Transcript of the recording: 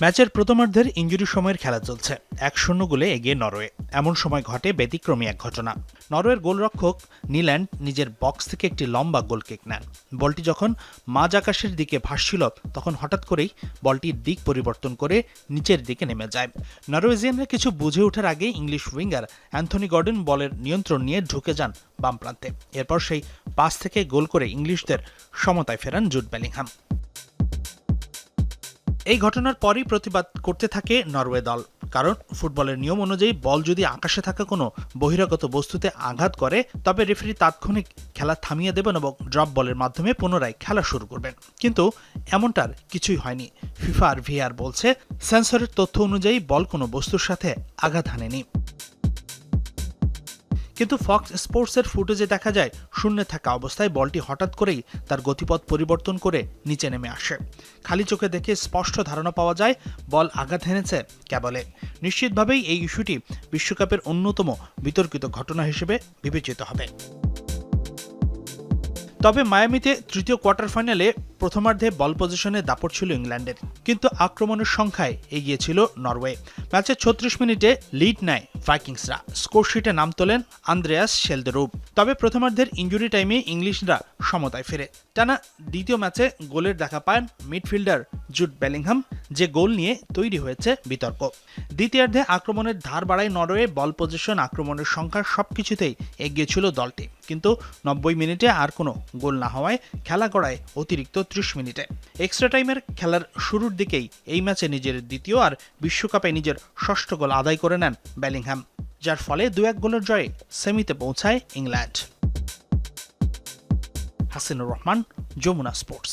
ম্যাচের প্রথমার্ধের ইনজুরি সময়ের খেলা চলছে। 1-0 গোলে এগিয়ে নরওয়ে। এমন সময় ঘটে ব্যতিক্রমী এক ঘটনা। নরওয়ের গোলরক্ষক নিল্যান্ড নিজের বক্স থেকে একটি লম্বা গোল কিক নেন। বলটি যখন মাঝ আকাশের দিকে ভাসছিল তখন হঠাৎ করেই বলটির দিক পরিবর্তন করে নিচের দিকে নেমে যায়। নরওয়েজিয়ানরা কিছু বুঝে ওঠার আগে ইংলিশ উইঙ্গার অ্যান্থনি গর্ডন বলের নিয়ন্ত্রণ নিয়ে ঢুকে যান বাম প্রান্তে। এরপর সেই পাস থেকে গোল করে ইংলিশদের সমতায় ফেরান জুড বেলিংহাম। এই ঘটনার পরই প্রতিবাদ করতে থাকে নরওয়ে দল। কারণ ফুটবলের নিয়ম অনুযায়ী বল যদি আকাশে থাকা কোনো বহিরাগত বস্তুতে আঘাত করে তবে রেফারি তাৎক্ষণিক খেলা থামিয়ে দেবেন এবং ড্রপ বলের মাধ্যমে পুনরায় খেলা শুরু করবেন। কিন্তু এমনটার কিছুই হয়নি। ফিফা আর ভিআর বলছে সেন্সরের তথ্য অনুযায়ী বল কোনো বস্তুর সাথে আঘাত হানেনি। কিন্তু ফক্স স্পোর্টসের ফুটেজে দেখা যায় শূন্যে থাকা অবস্থায় বলটি হঠাৎ করেই তার গতিপথ পরিবর্তন করে নিচে নেমে আসে। খালি চোখে দেখে স্পষ্ট ধারণা পাওয়া যায় বল আঘাত হেনেছে কেবলে। নিশ্চিতভাবেই এই ইস্যুটি বিশ্বকাপের অন্যতম বিতর্কিত ঘটনা হিসেবে বিবেচিত হবে। তবে মায়ামিতে তৃতীয় কোয়ার্টার ফাইনালে প্রথমার্ধে বল পজিশনে দাপট ছিল ইংল্যান্ডের, কিন্তু আক্রমণের সংখ্যায় এগিয়ে ছিল নরওয়ে। ম্যাচের 36 মিনিটে লিড নেয় ভাইকিংসরা। স্কোরশিটে নাম তোলেন আন্দ্রেয়াস শেলদেরুপ। তবে প্রথমার্ধের ইনজুরি টাইমে ইংলিশরা সমতায় ফেরে। টানা দ্বিতীয় ম্যাচে গোলের দেখা পান মিডফিল্ডার জুড বেলিংহাম, যে গোল নিয়ে তৈরি হয়েছে বিতর্ক। দ্বিতীয়ার্ধে আক্রমণের ধার বাড়ায় নরওয়ে। বল পজিশন, আক্রমণের সংখ্যা সবকিছুতেই এগিয়ে ছিল দলটি, কিন্তু 90 মিনিটে আর কোনো গোল না হওয়ায় খেলা গড়ায় অতিরিক্ত 30 মিনিটে। এক্সট্রা টাইমের খেলার শুরুর দিকেই এই ম্যাচে নিজের দ্বিতীয় আর বিশ্বকাপে নিজের ষষ্ঠ গোল আদায় করে নেন বেলিংহাম, যার ফলে 2-1 গোলের জয়ে সেমিতে পৌঁছায় ইংল্যান্ড। হাসিনুর রহমান, যমুনা স্পোর্টস।